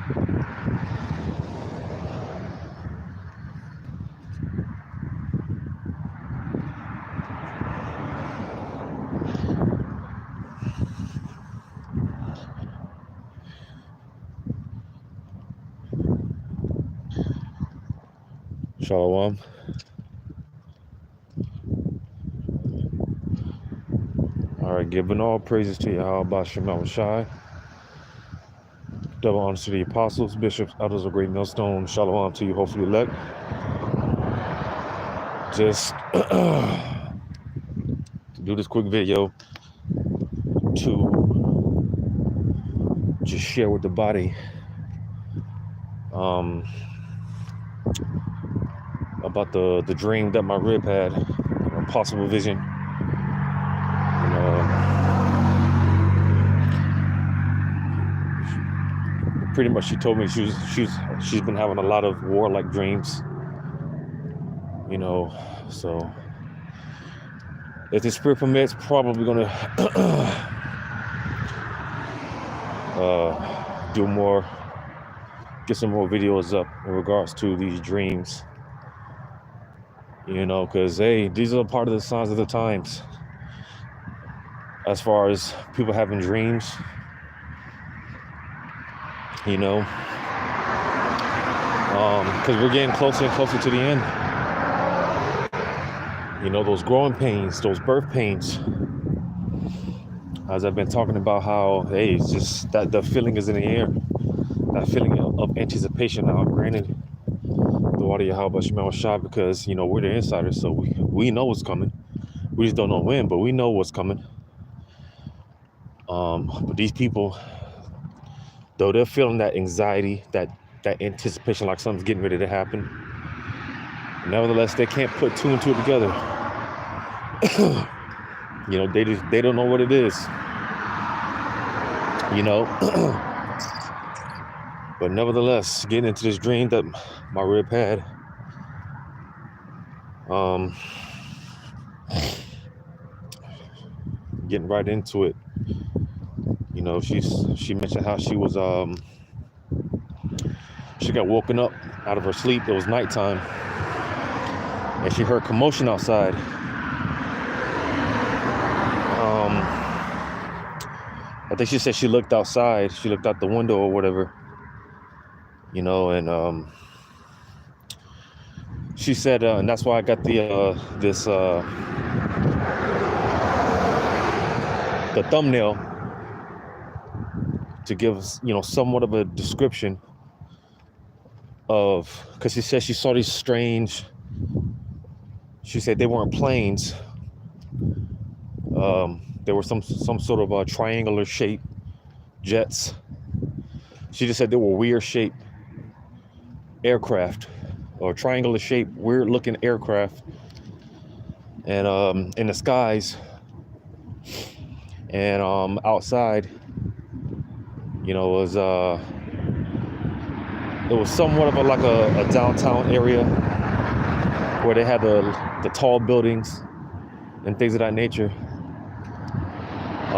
Shalom. All right, giving all praises to Yahweh Shema Shai. Double honors to the apostles, bishops, elders of Great Millstone. Shalom to you, hopefully elect. Just to do this quick video to just share with the body about the dream that my rib had, possible vision. Pretty much she told me she's been having a lot of warlike dreams, so if the spirit permits, probably gonna get some more videos up in regards to these dreams, because hey, these are part of the signs of the times as far as people having dreams, because we're getting closer and closer to the end. Those growing pains, those birth pains, as I've been talking about, how, hey, it's just that the feeling is in the air, that feeling of anticipation. Now, granted, the water Yahweh Shema Shai, because, we're the insiders, so we know what's coming. We just don't know when, but we know what's coming. But these people, though they're feeling that anxiety, that anticipation, like something's getting ready to happen, nevertheless, they can't put two and two together. They don't know what it is. But nevertheless, getting into this dream that my rib had, getting right into it. She mentioned how she was she got woken up out of her sleep. It was nighttime, and she heard commotion outside. I think she said she looked outside. She looked out the window or whatever, and she said, and that's why I got the thumbnail to give somewhat of a description of, because she said she saw these strange, she said they weren't planes. There were some sort of a triangular shape jets. She just said they were weird shaped aircraft, or triangular shaped, weird looking aircraft, and in the skies, and outside, it was somewhat of a downtown area where they had the tall buildings and things of that nature.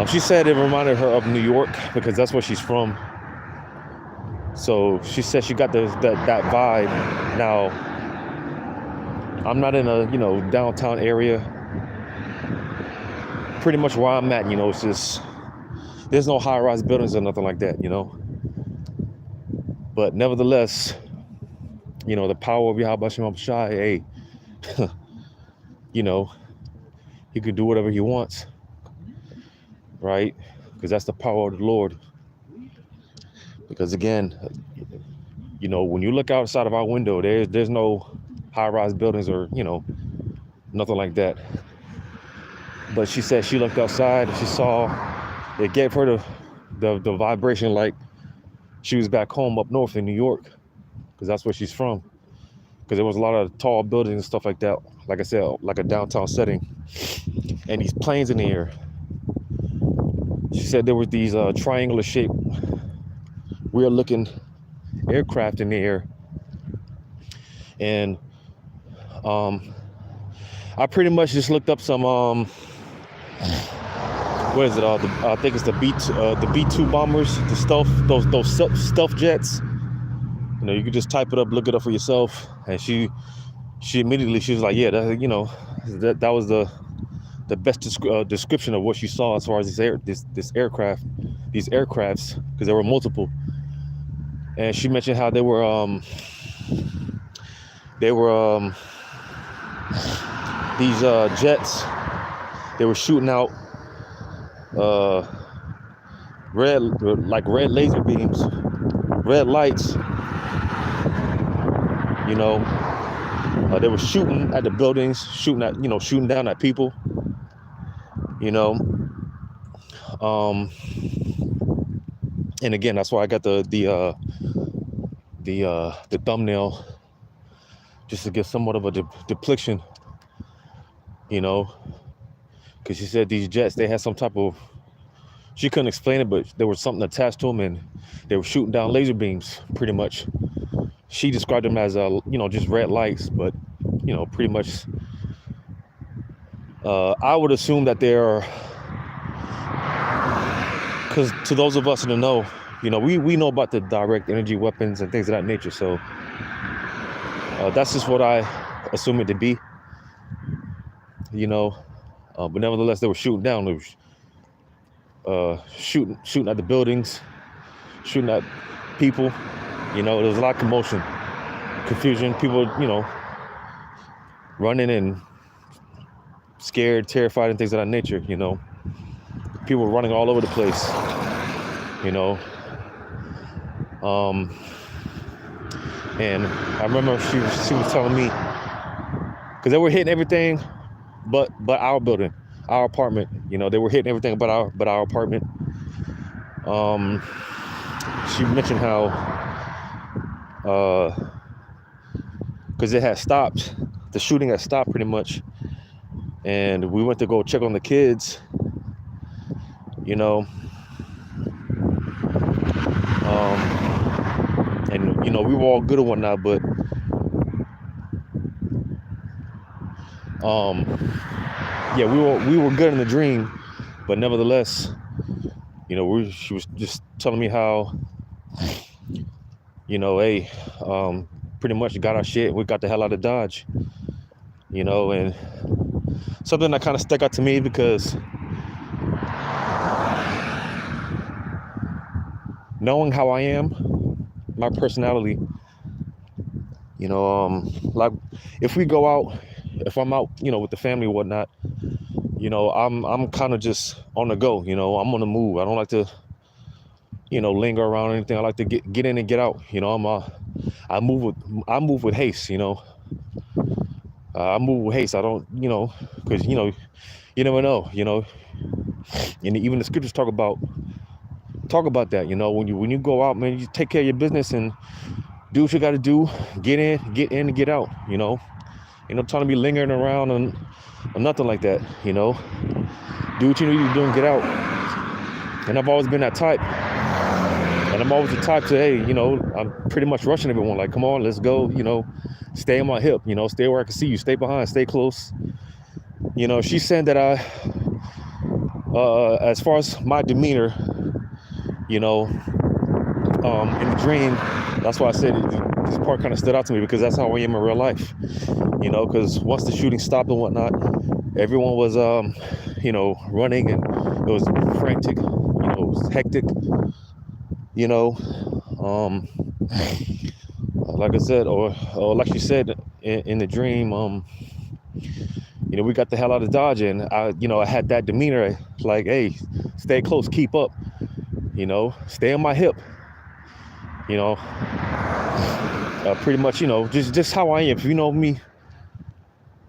She said it reminded her of New York, because that's where she's from. So she said she got that vibe. Now, I'm not in a downtown area. Pretty much where I'm at, it's just, there's no high-rise buildings or nothing like that, But nevertheless, the power of Yahweh Shema Shai, hey, he could do whatever he wants, right? Because that's the power of the Lord. Because again, when you look outside of our window, there's no high-rise buildings or nothing like that. But she said she looked outside and she saw, it gave her the vibration like she was back home up north in New York, because that's where she's from. Because there was a lot of tall buildings and stuff like that. Like I said, like a downtown setting, and these planes in the air. She said there were these triangular shaped, weird looking aircraft in the air. And I pretty much just looked up some what is it? I think it's the B2 bombers, the stealth, those stealth jets. you could just type it up, look it up for yourself. And she immediately, she was like, yeah, that was the best description of what she saw as far as these aircrafts, because there were multiple. And she mentioned how they were these jets. They were shooting out red laser beams, red lights. They were shooting at the buildings, shooting down at people. And again, that's why I got the thumbnail, just to get somewhat of a depiction, because she said these jets, they had some type of, she couldn't explain it, but there was something attached to them, and they were shooting down laser beams, pretty much. She described them as just red lights, but pretty much I would assume that they're, because to those of us in the know, we know about the direct energy weapons and things of that nature. So that's just what I assume it to be, but nevertheless, they were shooting down. They were shooting at the buildings, shooting at people. There was a lot of commotion, confusion, people, running and scared, terrified, and things of that nature. People were running all over the place. And I remember she was telling me, because they were hitting everything but our building, our apartment. They were hitting everything but our apartment. She mentioned how because it had stopped, the shooting had stopped pretty much, and we went to go check on the kids. And we were all good and whatnot, but we were good in the dream, but nevertheless, she was just telling me how, hey, pretty much got our shit, we got the hell out of Dodge, and something that kind of stuck out to me, because knowing how I am, my personality, like if we go out, if I'm out, with the family or whatnot, I'm kind of just on the go, I'm on the move. I don't like to, linger around or anything. I like to get in and get out. I move with haste, I move with haste. I don't, because, you never know, and even the scriptures talk about that, when you go out, man, you take care of your business and do what you got to do, get in and get out, ain't no time to be lingering around and nothing like that, do what you need to do and get out. And I've always been that type, and I'm always the type to, hey, I'm pretty much rushing everyone, like, come on, let's go, stay on my hip, stay where I can see you, stay behind, stay close. She's saying that as far as my demeanor, in the dream, that's why I said this part kind of stood out to me, because that's how I am in real life, because once the shooting stopped and whatnot, everyone was, running, and it was frantic, it was hectic, like I said, or like she said in the dream, we got the hell out of Dodge, and I had that demeanor, like, hey, stay close, keep up, stay on my hip, pretty much, just how I am. If you know me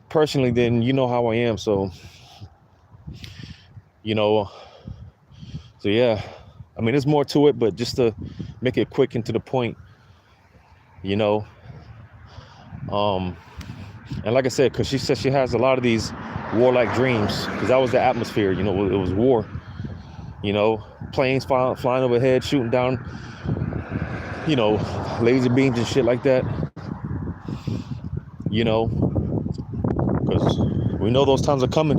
personally, then you know how I am. So, so yeah, I mean, there's more to it, but just to make it quick and to the point, and like I said, because she said she has a lot of these warlike dreams, because that was the atmosphere, it was war, planes flying overhead, shooting down, laser beams and shit like that, because we know those times are coming.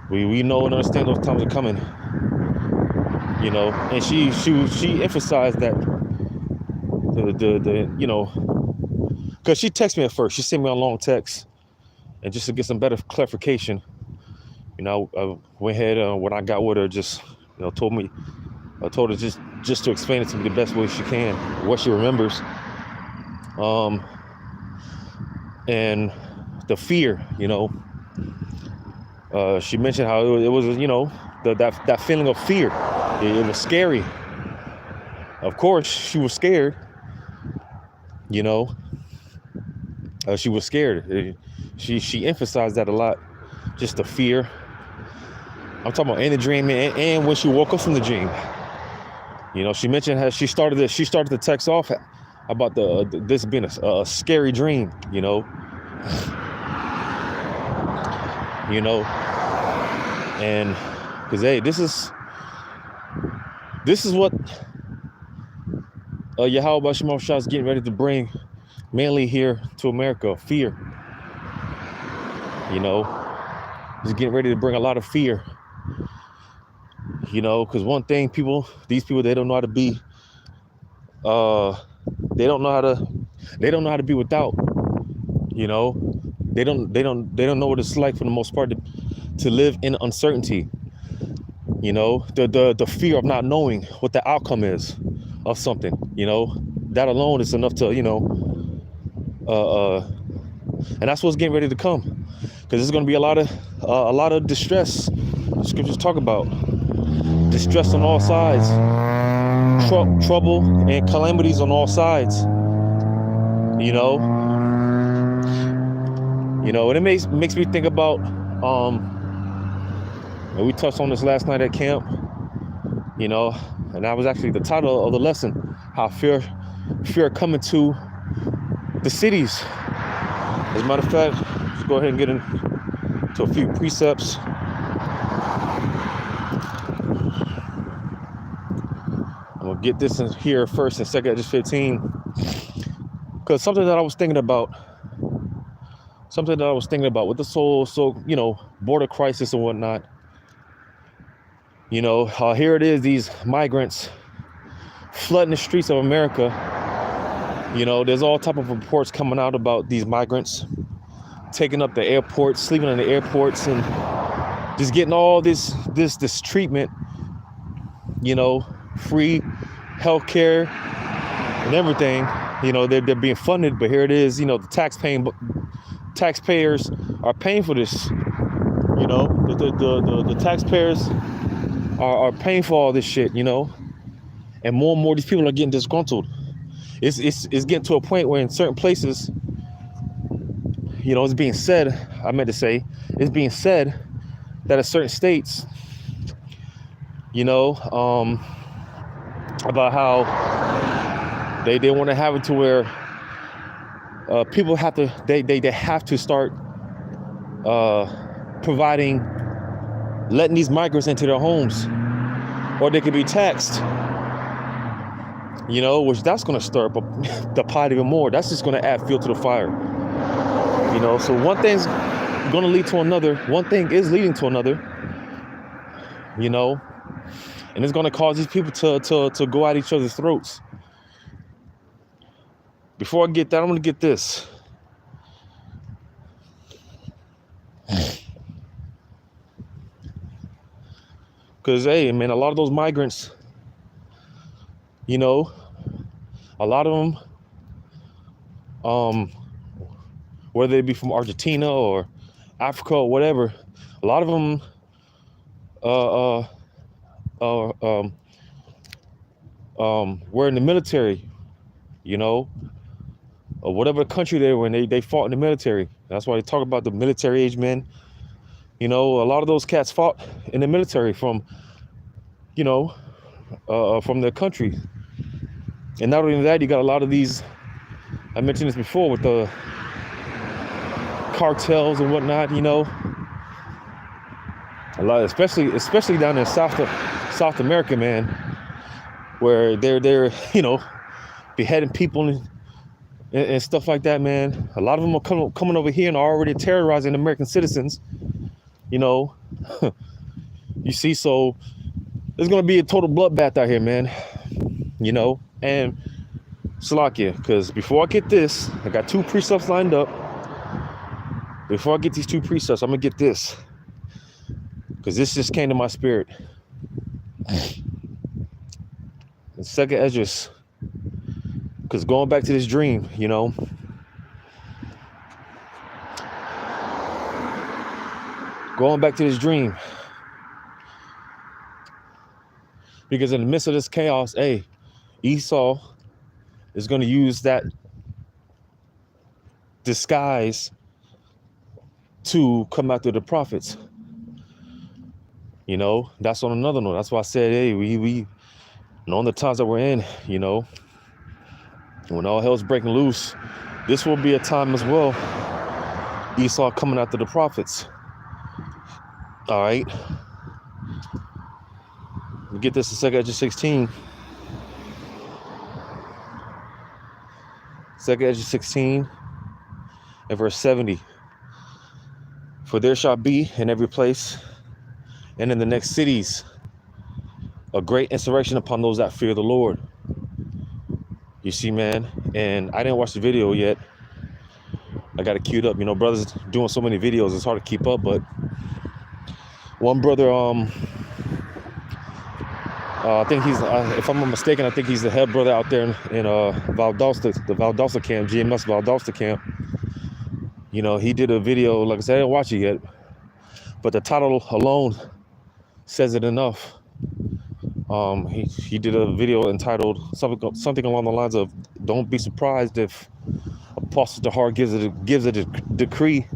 We know and understand those times are coming, and she emphasized that, because she texted me at first. She sent me a long text, and just to get some better clarification, I went ahead when I got with her, just I told her just to explain it to me the best way she can, what she remembers, and the fear, she mentioned how it was, that feeling of fear. It was scary. Of course, she was scared. She was scared. She emphasized that a lot, just the fear. I'm talking about in the dream and when she woke up from the dream. She mentioned how she started the text off about this being a scary dream. And because hey, this is what Yahweh Shema Shah is getting ready to bring, mainly here to America, fear. He's getting ready to bring a lot of fear. Because one thing, these people, they don't know how to be. They don't know how to be without. They don't know what it's like for the most part to live in uncertainty. The fear of not knowing what the outcome is of something. That alone is enough to and that's what's getting ready to come, because there's going to be a lot of distress. The scriptures talk about distress on all sides, trouble and calamities on all sides. And it makes me think about and we touched on this last night at camp, and that was actually the title of the lesson, how fear coming to the cities. As a matter of fact, let's go ahead and get into a few precepts. I'm gonna get this in here first in 2 Edges 15, because something that I was thinking about with this whole border crisis and whatnot. Here it is, these migrants flooding the streets of America. There's all type of reports coming out about these migrants taking up the airports, sleeping in the airports, and just getting all this treatment, free healthcare and everything. They're being funded, but here it is, the taxpayers are paying for this. The taxpayers are paying for all this shit, and more and more these people are getting disgruntled. It's getting to a point where in certain places, it's being said that in certain states, about how they want to have it to where people have to they have to start letting these migrants into their homes, or they could be taxed. Which that's going to stir up the pot even more. That's just going to add fuel to the fire. So one thing's going to lead to another. One thing is leading to another. And it's going to cause these people to go at each other's throats. Before I get that, I'm going to get this. Because, hey, man, a lot of those migrants, a lot of them, whether they be from Argentina or Africa or whatever, a lot of them were in the military, or whatever country they were in, they fought in the military. That's why they talk about the military age men. A lot of those cats fought in the military from their country. And not only that, you got a lot of these, I mentioned this before, with the cartels and whatnot, a lot, especially down in South America, man, where they're beheading people and stuff like that, man. A lot of them are coming over here and are already terrorizing American citizens. You see, so there's gonna be a total bloodbath out here, man. And Salakia, because before I get this, I got 2 precepts lined up. Before I get these 2 precepts, I'm gonna get this, because this just came to my spirit. In Second Esdras, because going back to this dream, you know, because in the midst of this chaos, hey, Esau is going to use that disguise to come after the prophets. You know, that's on another note. That's why I said, hey, we knowing the times that we're in, you know, when all hell's breaking loose, this will be a time as well. Esau coming after the prophets. All right. We get this in 2 Esdras 16. 2 Esdras 16 and verse 70. For there shall be in every place and in the next cities a great insurrection upon those that fear the Lord. You see, man, and I didn't watch the video yet. I got it queued up. You know, brothers doing so many videos, it's hard to keep up. But one brother, I think he's, if I'm not mistaken, I think he's the head brother out there in Valdosta, the Valdosta camp, GMS Valdosta camp. You know, he did a video, like I said, I didn't watch it yet, but the title alone says it enough. He did a video entitled something along the lines of, "Don't be surprised if Apostle Tahar gives a decree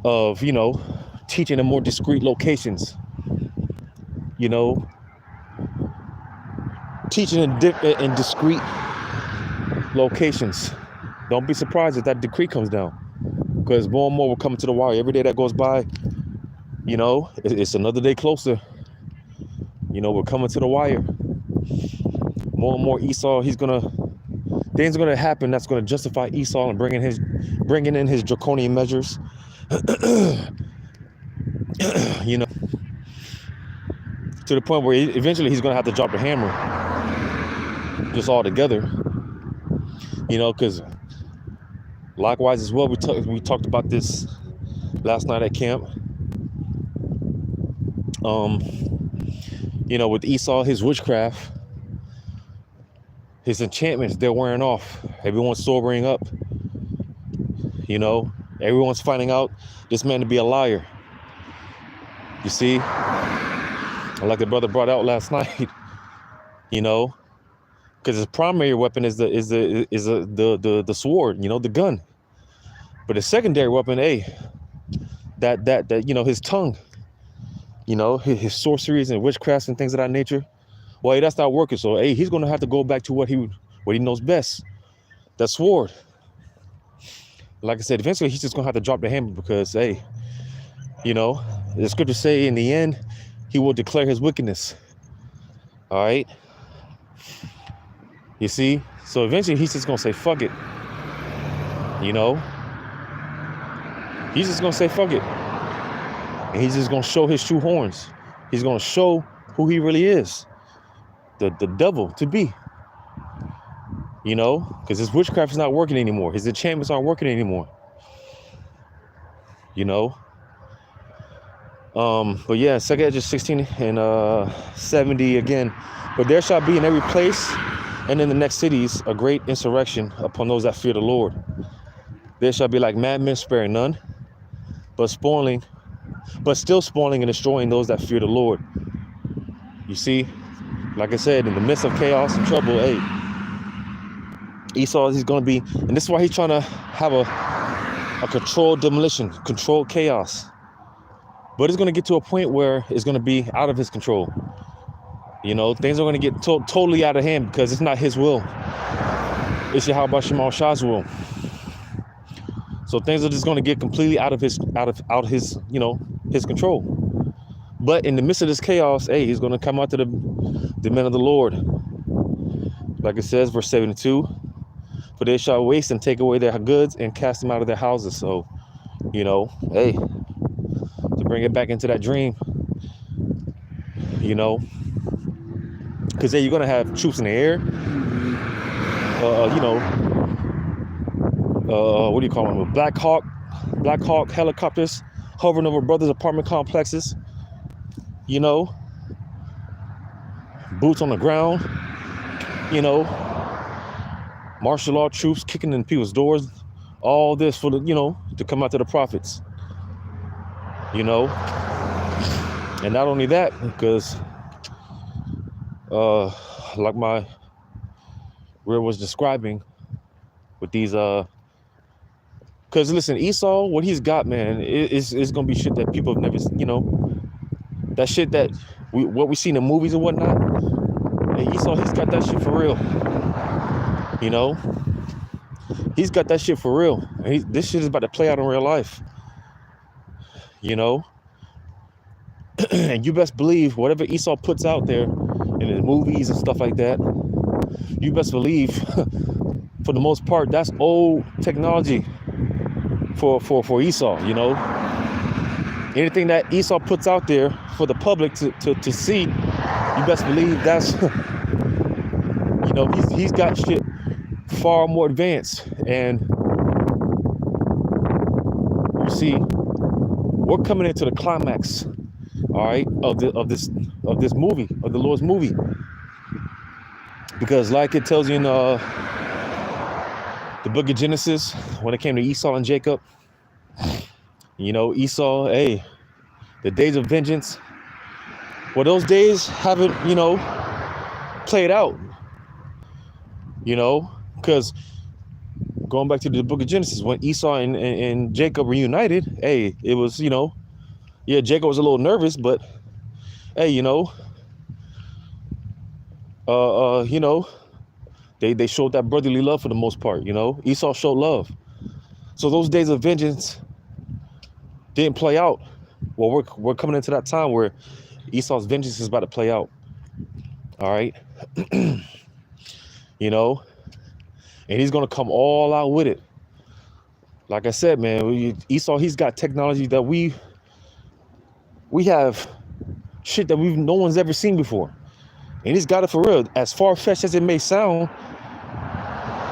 of, you know, teaching in more discreet locations. You know, teaching in discreet locations. Don't be surprised if that decree comes down, because more and more will come to the wire. Every day that goes by, you know, it's another day closer. You know, we're coming to the wire. More and more Esau, things are gonna happen that's gonna justify Esau and bringing in his draconian measures. You know, to the point where eventually he's gonna have to drop the hammer, just all together. You know, because likewise as well, we talked about this last night at camp. You know, with Esau, his witchcraft, his enchantments, they're wearing off. Everyone's sobering up. You know, everyone's finding out this man to be a liar. You see, like the brother brought out last night. You know, because his primary weapon is the sword. You know, the gun. But his secondary weapon, that you know, his tongue. You know, his sorceries and witchcrafts and things of that nature. Well, that's not working. So, he's going to have to go back to what he knows best. That sword. Like I said, eventually he's just going to have to drop the hammer because, you know, the scriptures say in the end, he will declare his wickedness. All right. You see? So eventually he's just going to say, fuck it. You know? He's just going to say, fuck it. And he's just going to show his true horns. He's going to show who he really is. The devil to be. You know? Because his witchcraft is not working anymore. His enchantments aren't working anymore. You know? But yeah, 2 Esdras 16 and 70 again. But there shall be in every place and in the next cities a great insurrection upon those that fear the Lord. There shall be like madmen sparing none, but still spoiling and destroying those that fear the Lord. You see, like I said, in the midst of chaos and trouble, Esau, he's going to be, and this is why he's trying to have a controlled demolition, controlled chaos. But it's going to get to a point where it's going to be out of his control. You know, things are going to get totally out of hand because it's not his will. It's Yahweh Shema Shah's will. So things are just going to get completely out of his, you know, his control. But in the midst of this chaos, he's going to come out to the men of the Lord. Like it says, verse 72, for they shall waste and take away their goods and cast them out of their houses. So, you know, to bring it back into that dream, you know, because you're going to have troops in the air, what do you call them? Black Hawk helicopters hovering over brothers' apartment complexes. You know, boots on the ground. You know, martial law troops kicking in people's doors. All this for the, to come out to the prophets. You know, and not only that, because like my rear was describing with these because listen, Esau, what he's got, man, is gonna be shit that people have never, that shit that what we see in the movies and whatnot. And Esau, he's got that shit for real. He's got that shit for real. And this shit is about to play out in real life. And you best believe whatever Esau puts out there in his movies and stuff like that, you best believe for the most part that's old technology for Esau. Anything that Esau puts out there for the public to see, you best believe that's he's got shit far more advanced. And you see, we're coming into the climax, all right, of this movie, of the Lord's movie. Because like it tells you in the book of Genesis, when it came to Esau and Jacob, Esau, hey, the days of vengeance, well, those days haven't, played out, because going back to the book of Genesis, when Esau and Jacob reunited, hey, it was, Jacob was a little nervous, but hey, they showed that brotherly love for the most part. Esau showed love. So those days of vengeance didn't play out. Well, we're coming into that time where Esau's vengeance is about to play out. All right. And he's going to come all out with it. Like I said, man, Esau, he's got technology that we have shit that no one's ever seen before. And he's got it for real. As far-fetched as it may sound,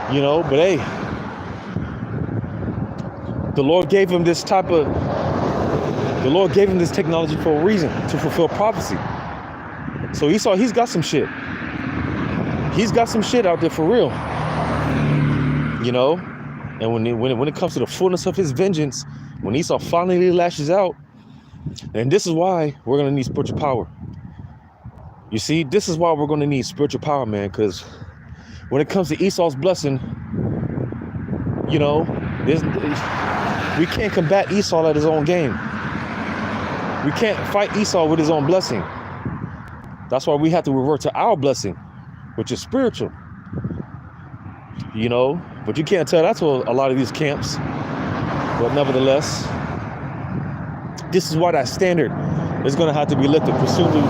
but hey, the Lord gave him this technology for a reason, to fulfill prophecy. So Esau, he's got some shit. He's got some shit out there for real. And when it comes to the fullness of his vengeance, when Esau finally lashes out, and this is why we're going to need spiritual power. You see, this is why we're going to need spiritual power, man, because when it comes to Esau's blessing, we can't combat Esau at his own game. We can't fight Esau with his own blessing. That's why we have to revert to our blessing, which is spiritual. But you can't tell that to a lot of these camps. But nevertheless, this is why that standard is going to have to be lifted pursuant to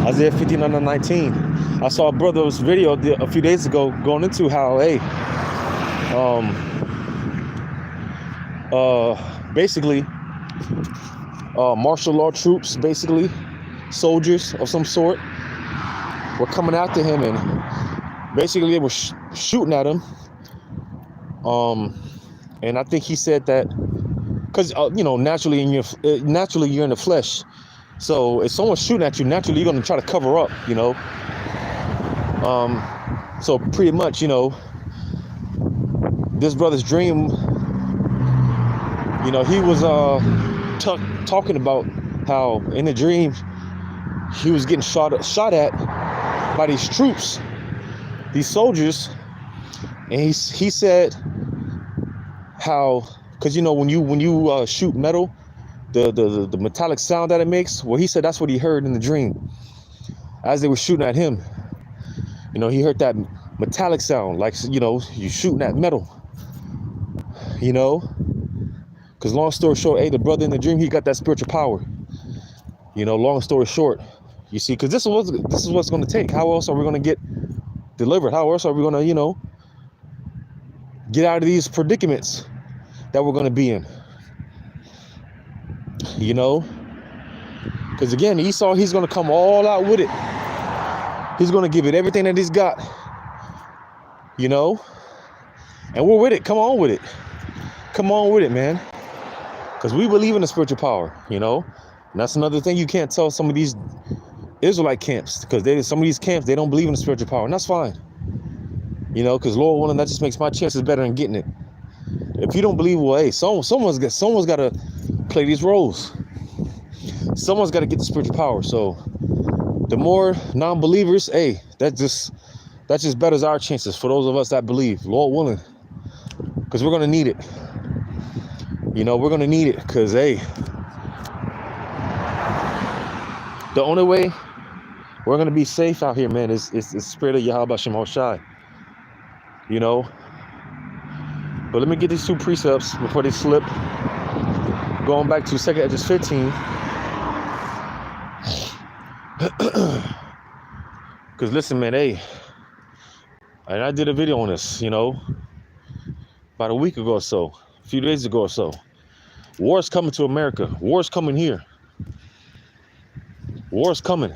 Isaiah 59:19. I saw a brother's video a few days ago going into how, basically, martial law troops, basically, soldiers of some sort, were coming after him, and basically they were shooting at him. And I think he said that because naturally you're in the flesh. So if someone's shooting at you, naturally you're gonna try to cover up, So pretty much, this brother's dream, he was talking about how in the dream he was getting shot at by these troops, these soldiers, and he said how, because when you shoot metal, the metallic sound that it makes, well, he said that's what he heard in the dream as they were shooting at him. He heard that metallic sound, like you shooting at metal. Because long story short, hey, the brother in the dream, he got that spiritual power. Long story short, you see, because this is what's going to take. How else are we going to get delivered? How else are we going to get out of these predicaments that we're going to be in? Because again, Esau, he's going to come all out with it. He's going to give it everything that he's got. And we're with it. Come on with it. Come on with it, man. Because we believe in the spiritual power, you know. And that's another thing you can't tell some of these Israelite camps, because some of these camps, they don't believe in the spiritual power, and that's fine. You know, because Lord willing, that just makes my chances better in getting it. If you don't believe, well, hey, someone's got to play these roles. Someone's got to get the spiritual power. So the more non-believers, hey, that just betters our chances for those of us that believe, Lord willing, because we're going to need it. You know, we're going to need it because, hey, the only way we're going to be safe out here, man, is the spirit of Yahweh Shem Hoshai. You know, but let me get these two precepts before they slip. Going back to 2 Edges 15. Because listen, man, hey, and I did a video on this, you know, about a week ago or so, a few days ago or so. War is coming to America. War is coming here. War is coming.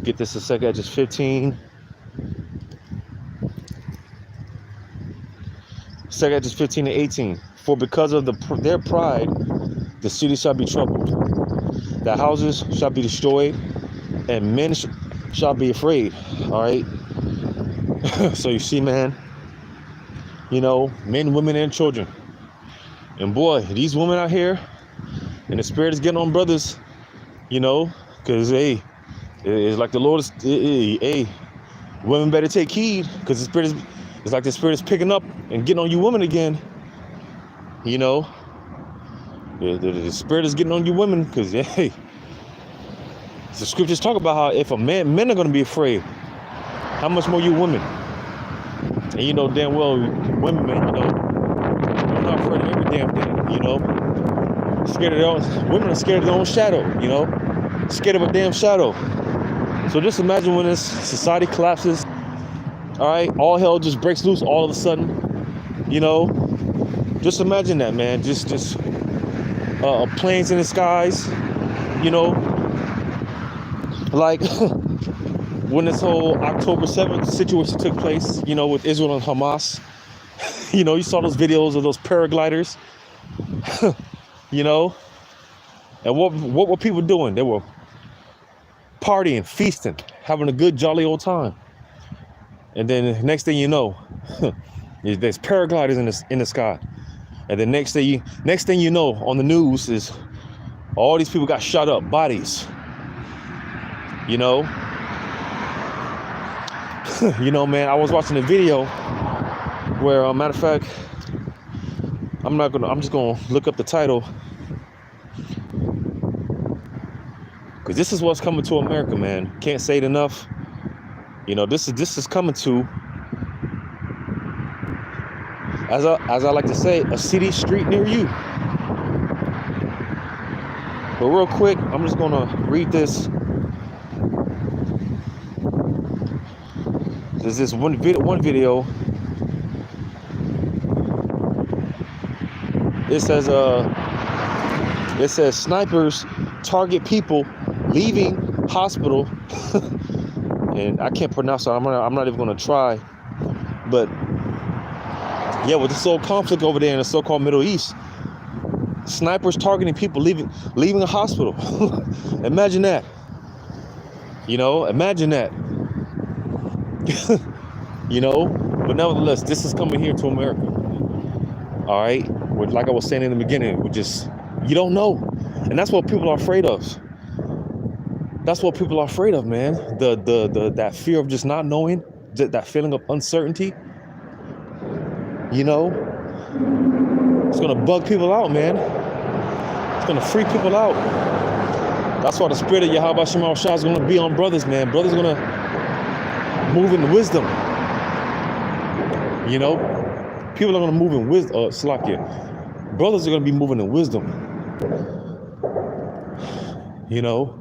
Get this to 2 Edges 15. 2 Edges 15 and 18. For because of their pride, the city shall be troubled. The houses shall be destroyed, and men shall be afraid. All right. So you see, man, you know, men, women, and children. And boy, these women out here, and the spirit is getting on brothers, you know, because, hey, it's like the Lord is, hey, women better take heed, because the spirit is, it's like the spirit is picking up and getting on you women again. You know, the spirit is getting on you women, because, hey, the scriptures talk about how if men are going to be afraid, how much more you women? And you know damn well, women, man, you know, they're not afraid of every damn thing, you know. Women are scared of their own shadow, you know, scared of a damn shadow. So just imagine when this society collapses, all right, all hell just breaks loose all of a sudden, you know. Just imagine that, man. Just planes in the skies, you know, like when this whole October 7th situation took place, you know, with Israel and Hamas. You know, you saw those videos of those paragliders, you know, and what were people doing? They were partying, feasting, having a good, jolly old time. And then the next thing you know, there's paragliders in the sky. And the next thing you know on the news is all these people got shot up, bodies. You know, you know, man, I was watching a video where, matter of fact, I'm just gonna look up the title, because this is what's coming to America, man. Can't say it enough. You know, this is coming to, as I like to say, a city street near you. But real quick, I'm just gonna read this. There's this one video. It says snipers target people leaving hospital. And I can't pronounce it. I'm not even gonna try. But yeah, with this whole conflict over there in the so-called Middle East, snipers targeting people leaving a hospital. Imagine that. You know, imagine that. You know, but nevertheless, this is coming here to America. All right, like I was saying in the beginning, you don't know, and that's what people are afraid of. That's what people are afraid of, man. That fear of just not knowing, that feeling of uncertainty. You know, it's gonna bug people out, man. It's gonna freak people out. That's why the spirit of Yahweh Shem Hoshai is gonna be on brothers, man. Brothers are gonna move in wisdom. You know, people are gonna move in wisdom. Slakia. Brothers are gonna be moving in wisdom. You know.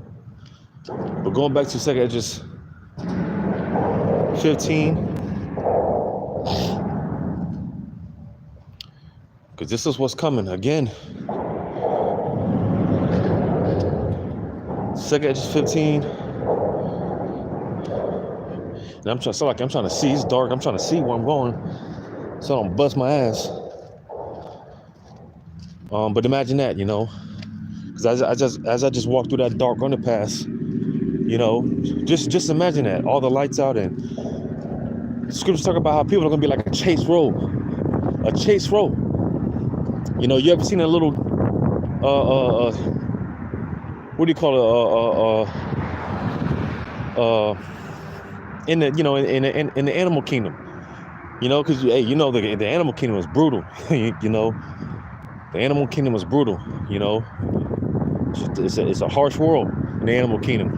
But going back to 2 Edges 15, because this is what's coming again. 2 Edges 15. And I'm trying, so like I'm trying to see. It's dark. I'm trying to see where I'm going, so I don't bust my ass. But imagine that, you know, because as I just walked through that dark underpass, you know, just imagine that, all the lights out, and scriptures talk about how people are gonna be like a chase row. You know, you ever seen a little what do you call it? In the, you know, in the animal kingdom, you know, because hey, you know, the animal kingdom is brutal. You know, the animal kingdom is brutal. You know, it's a harsh world in the animal kingdom.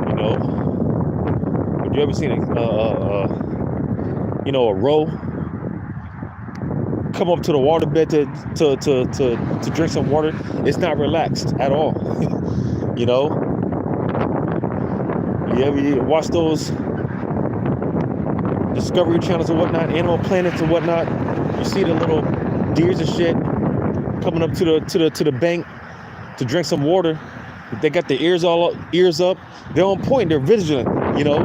You know, have you ever seen you know, a roe come up to the waterbed to drink some water? It's not relaxed at all. You know, you ever watch those Discovery channels or whatnot, Animal Planets or whatnot? You see the little deers and shit coming up to the bank to drink some water. They got their ears up. They're on point. They're vigilant. You know,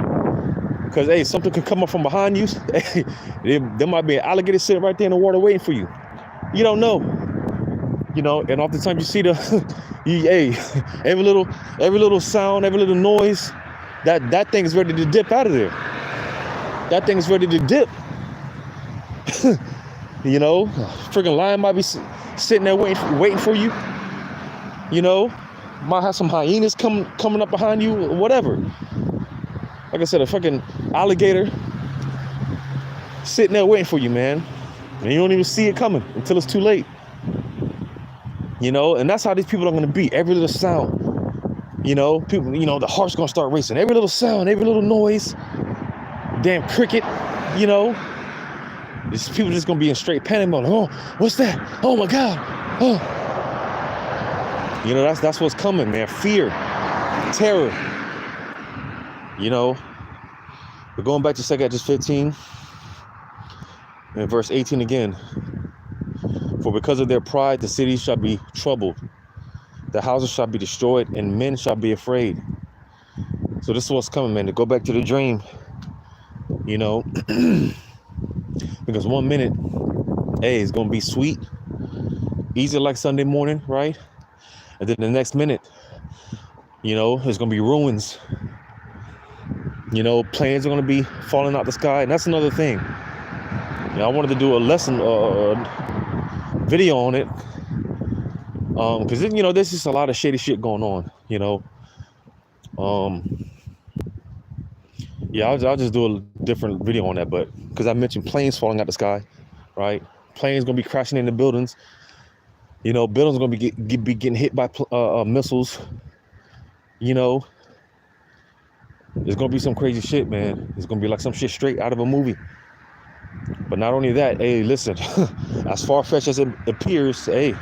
because hey, something could come up from behind you. Hey, there might be an alligator sitting right there in the water waiting for you. You don't know. You know, and oftentimes you see hey, every little sound, every little noise, that thing is ready to dip out of there. That thing is ready to dip. You know, freaking lion might be sitting there waiting for you. You know, might have some hyenas coming up behind you, or whatever. Like I said, a fucking alligator sitting there waiting for you, man. And you don't even see it coming until it's too late. You know, and that's how these people are going to be. Every little sound, you know, people, you know, the heart's going to start racing. Every little sound, every little noise, damn cricket, you know. These people just going to be in straight panic mode. Oh, what's that? Oh, my God. Oh. You know, that's what's coming, man. Fear, terror. You know, but going back to 2 Corinthians 15 and verse 18 again. For because of their pride, the cities shall be troubled. The houses shall be destroyed, and men shall be afraid. So this is what's coming, man. To go back to the dream, you know, because 1 minute, hey, it's going to be sweet, easy like Sunday morning, right? And then the next minute, you know, there's going to be ruins. You know, planes are going to be falling out the sky. And that's another thing. You know, I wanted to do a lesson, video on it. Because, you know, there's just a lot of shady shit going on, you know. Yeah, I'll just do a different video on that. But because I mentioned planes falling out the sky, right? Planes going to be crashing into buildings. You know, buildings going to be getting hit by missiles. You know, there's going to be some crazy shit, man. It's going to be like some shit straight out of a movie. But not only that, hey, listen, as far-fetched as it appears, hey,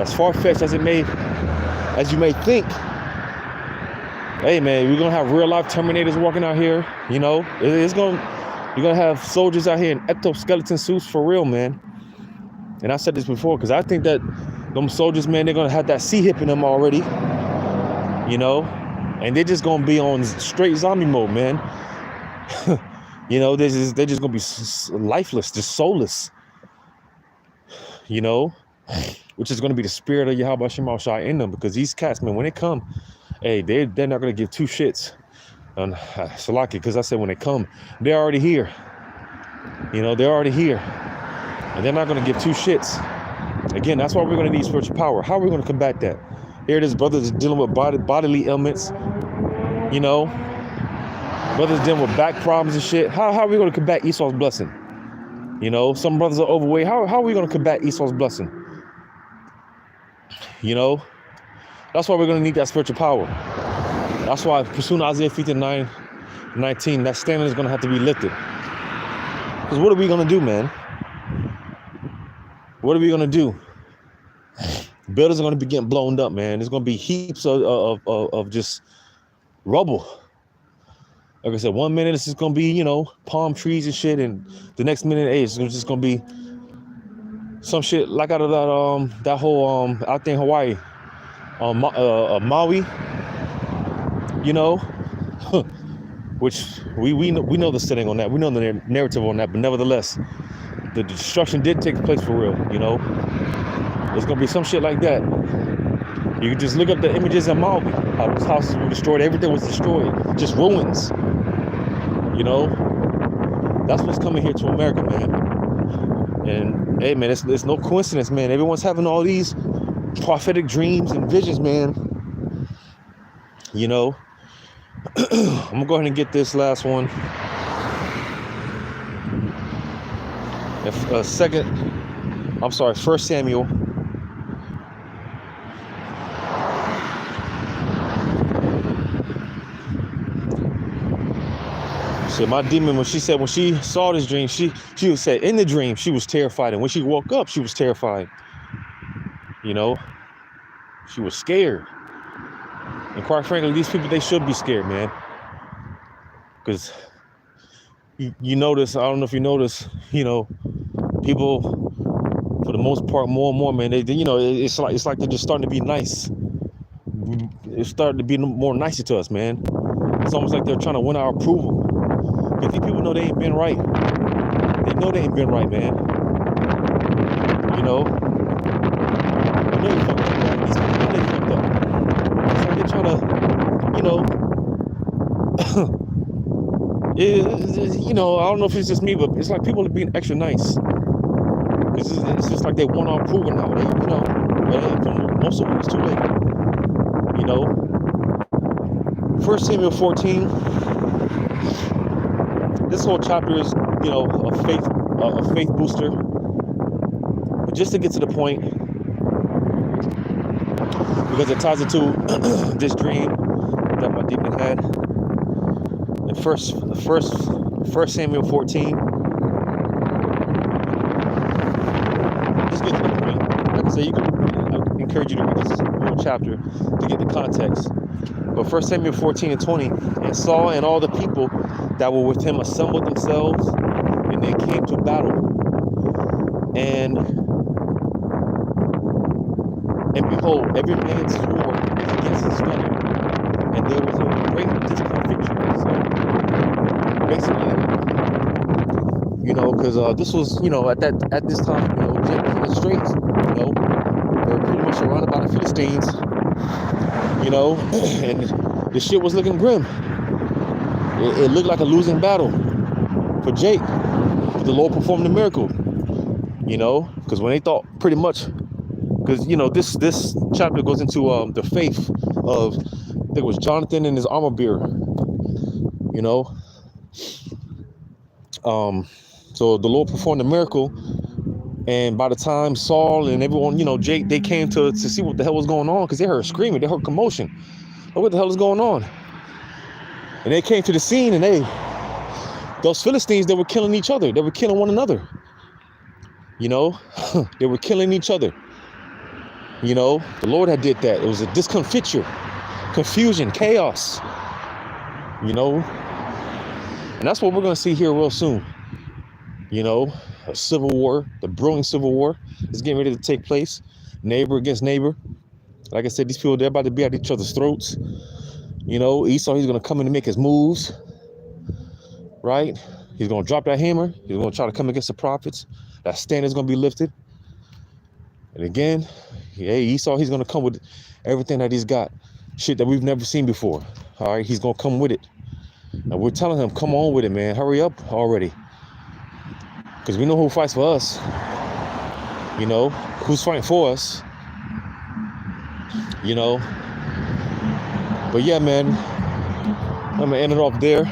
as far-fetched as you may think, hey, man, we're going to have real-life Terminators walking out here, you know. You're going to have soldiers out here in exoskeleton suits for real, man. And I said this before, because I think that them soldiers, man, they're going to have that C-hip in them already, you know. And they're just going to be on straight zombie mode, man. You know, they're just going to be lifeless, just soulless. You know, which is going to be the spirit of Yahweh Shema Shai in them. Because these cats, man, when they come, hey, they're not going to give two shits. And Salaki, because I said when they come, they're already here. You know, they're already here. And they're not going to give two shits. Again, that's why we're going to need spiritual power. How are we going to combat that? Here it is, brothers dealing with bodily ailments. You know, brothers dealing with back problems and shit. How are we going to combat Esau's blessing? You know, some brothers are overweight. How are we going to combat Esau's blessing? You know, that's why we're going to need that spiritual power. That's why pursuing Isaiah 59:19, that standard is going to have to be lifted. Because what are we going to do, man? What are we going to do? Buildings are going to be getting blown up, man. There's going to be heaps of just rubble. Like I said, 1 minute it's just going to be, you know, palm trees and shit. And the next minute, hey, it's just going to be some shit like out of that whole, out there in Hawaii, Maui, you know, which we know the setting on that. We know the narrative on that. But nevertheless, the destruction did take place for real. You know, there's gonna be some shit like that. You can just look up the images in Maui, how those houses were destroyed. Everything was destroyed, just ruins. You know, that's what's coming here to America, man. And hey, man, it's no coincidence, man. Everyone's having all these prophetic dreams and visions, man. You know, I'm gonna go ahead and get this last one. First Samuel. So my demon, when she saw this dream, she would say in the dream she was terrified, and when she woke up she was terrified. You know, she was scared. And quite frankly, these people, they should be scared, man. Because you notice, I don't know if you notice, you know, people for the most part, more and more, man, they you know, it's like they're just starting to be nice. It's starting to be more nicer to us, man. It's almost like they're trying to win our approval. Because these people know they ain't been right. They know they ain't been right, man. You know? They know they fucked up, right? These people know they fucked up. It's like they're trying to, you know, you know, I don't know if it's just me, but it's like people are being extra nice. It's just like they want our approval now. They, you know, but for most of them, it's too late. You know? 1 Samuel 14. This whole chapter is, you know, a faith booster. But just to get to the point, because it ties into this dream that my demon had. In first Samuel 14. Just get to the point. Like I say, I encourage you to read this whole chapter to get the context. But 1 Samuel 14 and 20, and Saul and all the people that were with him assembled themselves, and they came to battle. And behold, every man's sword was against his fellow, and there was a great discomfiture. So basically, you know, because this was, you know, at this time, you know, Jake was in the streets. You know, they were pretty much surrounded by the Philistines. You know, and the shit was looking grim. It looked like a losing battle for Jake, but the Lord performed a miracle. You know, because when they thought pretty much, because you know this chapter goes into the faith of, I think it was Jonathan and his armor bearer. You know, so the Lord performed a miracle, and by the time Saul and everyone, you know, Jake, they came to see what the hell was going on, because they heard screaming, they heard commotion. What the hell is going on? And they came to the scene, and those Philistines, they were killing each other. They were killing one another. You know, they were killing each other. You know, the Lord had did that. It was a discomfiture, confusion, chaos. You know, and that's what we're going to see here real soon. You know, a civil war, the brewing civil war is getting ready to take place. Neighbor against neighbor. Like I said, these people, they're about to be at each other's throats. You know, Esau, he's going to come in and make his moves. Right? He's going to drop that hammer. He's going to try to come against the prophets. That standard is going to be lifted. And again, hey, Esau, he's going to come with everything that he's got. Shit that we've never seen before. All right? He's going to come with it. And we're telling him, come on with it, man. Hurry up already. Because we know who fights for us. You know, who's fighting for us. You know. But yeah, man, I'm going to end it off there.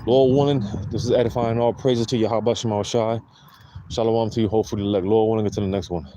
Lord willing, this is edifying. All praises to Yahweh Shai. Shalom to you. Hopefully, Lord willing, until the next one.